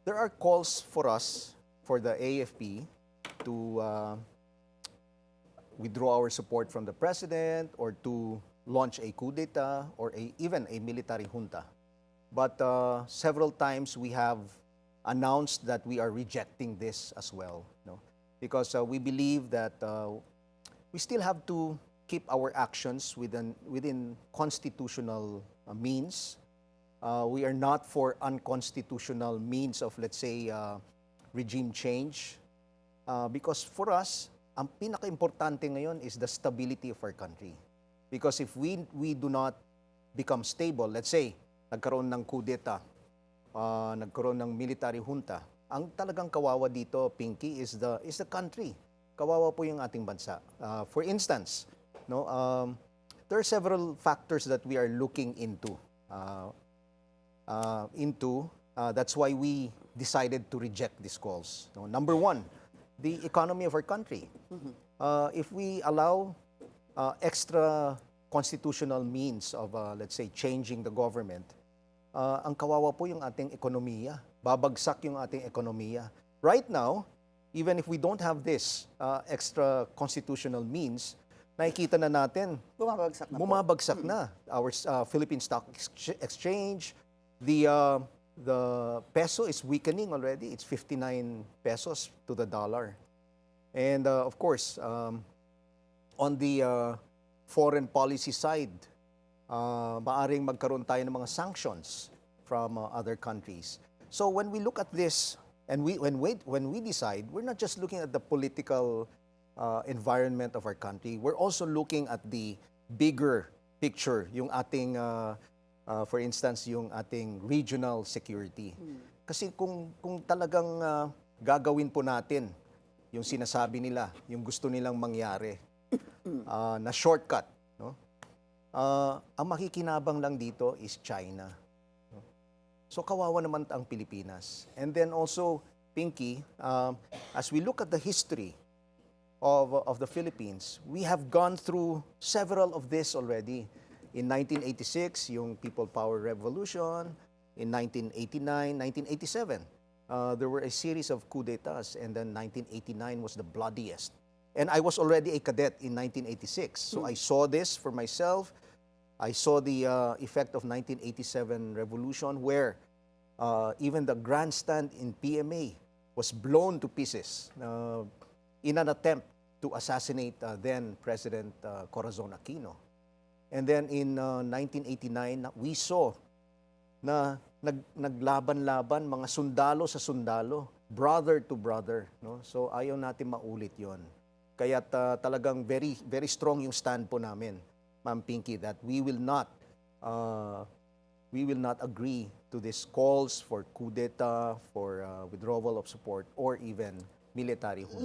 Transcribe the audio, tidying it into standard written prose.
there are calls for us, for the AFP, to withdraw our support from the president or to launch a coup d'etat or even a military junta. But several times we have announced that we are rejecting this as well, no? Because we believe that we still have to keep our actions within constitutional means. We are not for unconstitutional means of, let's say, regime change. Because for us, ang pinaka-importante ngayon is the stability of our country. Because if we do not become stable, let's say, nagkaroon ng coup d'etat, nagkaroon ng military junta, ang talagang kawawa dito, Pinky, is the country. Kawawa po yung ating bansa. For instance, no, there are several factors that we are looking into. That's why we decided to reject these calls. No, number one, the economy of our country. If we allow extra constitutional means of, let's say, changing the government, ang kawawa po yung ating ekonomiya. Babagsak yung ating ekonomiya. Right now, even if we don't have this extra constitutional means, nakikita na natin, bumabagsak na. Our Philippine Stock Exchange, the peso is weakening already. It's 59 pesos to the dollar. And of course, on the foreign policy side, maaring magkaroon tayo ng mga sanctions from other countries. So when we look at this, and when we decide, we're not just looking at the political environment of our country, we're also looking at the bigger picture, yung ating, for instance, yung ating regional security. Kasi kung talagang gagawin po natin yung sinasabi nila, yung gusto nilang mangyari, na shortcut, no? Ang makikinabang lang dito is China. No? So kawawa naman ang Pilipinas. And then also, Pinky, as we look at the history of the Philippines, we have gone through several of this already. In 1986, yung People Power Revolution. In 1989, 1987, there were a series of coup d'etats, and then 1989 was the bloodiest. And I was already a cadet in 1986, so I saw this for myself. I saw the effect of 1987 revolution, where even the grandstand in PMA was blown to pieces in an attempt to assassinate then President Corazon Aquino. And then in 1989, we saw na naglaban-laban mga sundalo sa sundalo, brother to brother, no? So ayaw natin maulit 'yon. Kaya talagang very very strong yung stand po namin, Ma'am Pinky, that we will not agree to these calls for coup d'etat, for withdrawal of support, or even military junta.